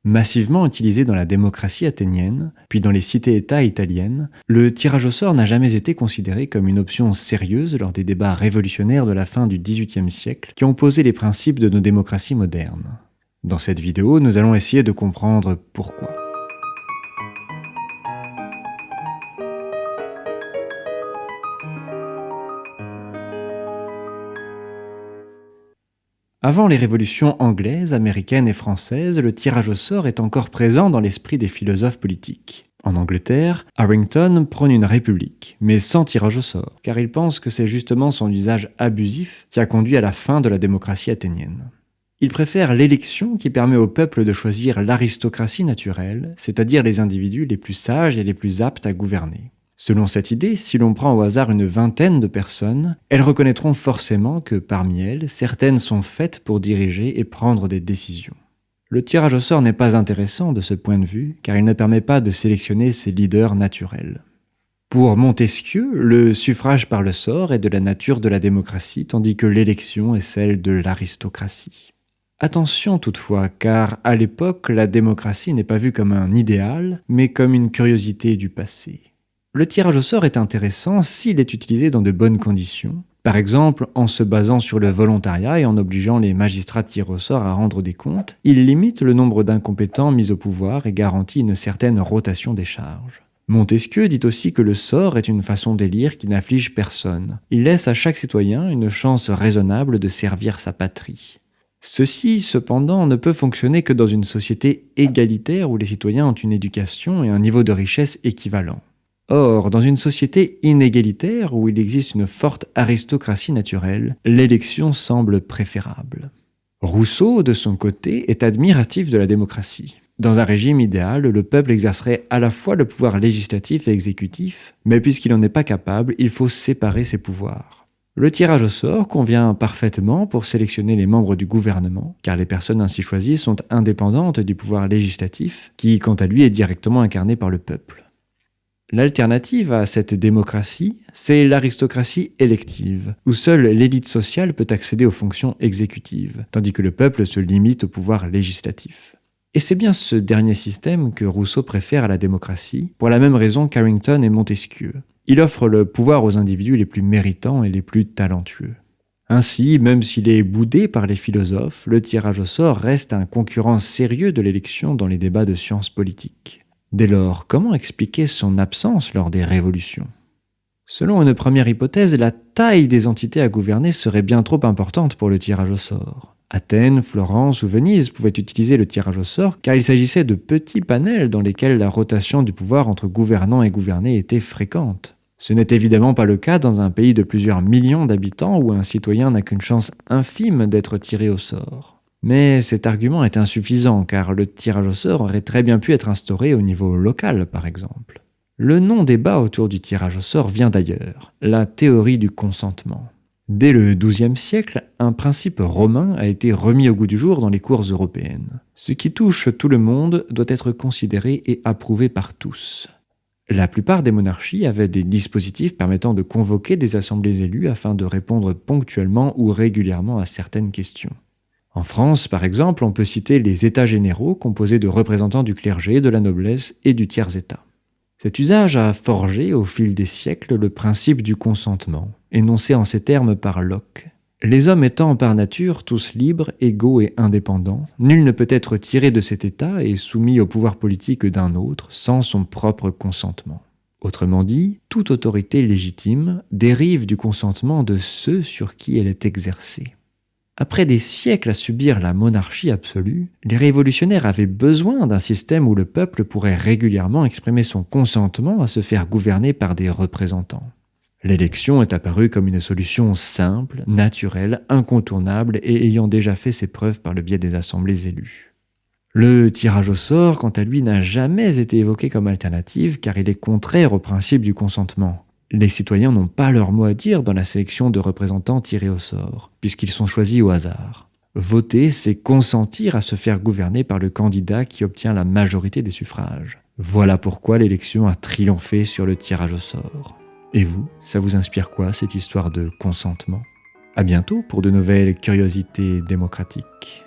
Massivement utilisé dans la démocratie athénienne, puis dans les cités-États italiennes, le tirage au sort n'a jamais été considéré comme une option sérieuse lors des débats révolutionnaires de la fin du XVIIIe siècle qui ont posé les principes de nos démocraties modernes. Dans cette vidéo, nous allons essayer de comprendre pourquoi. Avant les révolutions anglaises, américaines et françaises, le tirage au sort est encore présent dans l'esprit des philosophes politiques. En Angleterre, Harrington prône une république, mais sans tirage au sort, car il pense que c'est justement son usage abusif qui a conduit à la fin de la démocratie athénienne. Il préfère l'élection qui permet au peuple de choisir l'aristocratie naturelle, c'est-à-dire les individus les plus sages et les plus aptes à gouverner. Selon cette idée, si l'on prend au hasard une vingtaine de personnes, elles reconnaîtront forcément que parmi elles, certaines sont faites pour diriger et prendre des décisions. Le tirage au sort n'est pas intéressant de ce point de vue, car il ne permet pas de sélectionner ses leaders naturels. Pour Montesquieu, le suffrage par le sort est de la nature de la démocratie, tandis que l'élection est celle de l'aristocratie. Attention toutefois, car à l'époque, la démocratie n'est pas vue comme un idéal, mais comme une curiosité du passé. Le tirage au sort est intéressant s'il est utilisé dans de bonnes conditions, par exemple en se basant sur le volontariat et en obligeant les magistrats tirés au sort à rendre des comptes. Il limite le nombre d'incompétents mis au pouvoir et garantit une certaine rotation des charges. Montesquieu dit aussi que le sort est une façon d'élire qui n'afflige personne. Il laisse à chaque citoyen une chance raisonnable de servir sa patrie. Ceci, cependant, ne peut fonctionner que dans une société égalitaire où les citoyens ont une éducation et un niveau de richesse équivalent. Or, dans une société inégalitaire où il existe une forte aristocratie naturelle, l'élection semble préférable. Rousseau, de son côté, est admiratif de la démocratie. Dans un régime idéal, le peuple exercerait à la fois le pouvoir législatif et exécutif, mais puisqu'il n'en est pas capable, il faut séparer ses pouvoirs. Le tirage au sort convient parfaitement pour sélectionner les membres du gouvernement, car les personnes ainsi choisies sont indépendantes du pouvoir législatif, qui, quant à lui, est directement incarné par le peuple. L'alternative à cette démocratie, c'est l'aristocratie élective, où seule l'élite sociale peut accéder aux fonctions exécutives, tandis que le peuple se limite au pouvoir législatif. Et c'est bien ce dernier système que Rousseau préfère à la démocratie, pour la même raison qu'Harrington et Montesquieu. Il offre le pouvoir aux individus les plus méritants et les plus talentueux. Ainsi, même s'il est boudé par les philosophes, le tirage au sort reste un concurrent sérieux de l'élection dans les débats de sciences politiques. Dès lors, comment expliquer son absence lors des révolutions ? Selon une première hypothèse, la taille des entités à gouverner serait bien trop importante pour le tirage au sort. Athènes, Florence ou Venise pouvaient utiliser le tirage au sort car il s'agissait de petits panels dans lesquels la rotation du pouvoir entre gouvernants et gouvernés était fréquente. Ce n'est évidemment pas le cas dans un pays de plusieurs millions d'habitants où un citoyen n'a qu'une chance infime d'être tiré au sort. Mais cet argument est insuffisant car le tirage au sort aurait très bien pu être instauré au niveau local par exemple. Le non-débat autour du tirage au sort vient d'ailleurs, la théorie du consentement. Dès le XIIe siècle, un principe romain a été remis au goût du jour dans les cours européennes. Ce qui touche tout le monde doit être considéré et approuvé par tous. La plupart des monarchies avaient des dispositifs permettant de convoquer des assemblées élues afin de répondre ponctuellement ou régulièrement à certaines questions. En France, par exemple, on peut citer les États généraux composés de représentants du clergé, de la noblesse et du tiers-État. Cet usage a forgé au fil des siècles le principe du consentement, énoncé en ces termes par Locke. Les hommes étant par nature tous libres, égaux et indépendants, nul ne peut être tiré de cet état et soumis au pouvoir politique d'un autre sans son propre consentement. Autrement dit, toute autorité légitime dérive du consentement de ceux sur qui elle est exercée. Après des siècles à subir la monarchie absolue, les révolutionnaires avaient besoin d'un système où le peuple pourrait régulièrement exprimer son consentement à se faire gouverner par des représentants. L'élection est apparue comme une solution simple, naturelle, incontournable et ayant déjà fait ses preuves par le biais des assemblées élues. Le tirage au sort, quant à lui, n'a jamais été évoqué comme alternative car il est contraire au principe du consentement. Les citoyens n'ont pas leur mot à dire dans la sélection de représentants tirés au sort, puisqu'ils sont choisis au hasard. Voter, c'est consentir à se faire gouverner par le candidat qui obtient la majorité des suffrages. Voilà pourquoi l'élection a triomphé sur le tirage au sort. Et vous, ça vous inspire quoi cette histoire de consentement ? À bientôt pour de nouvelles curiosités démocratiques.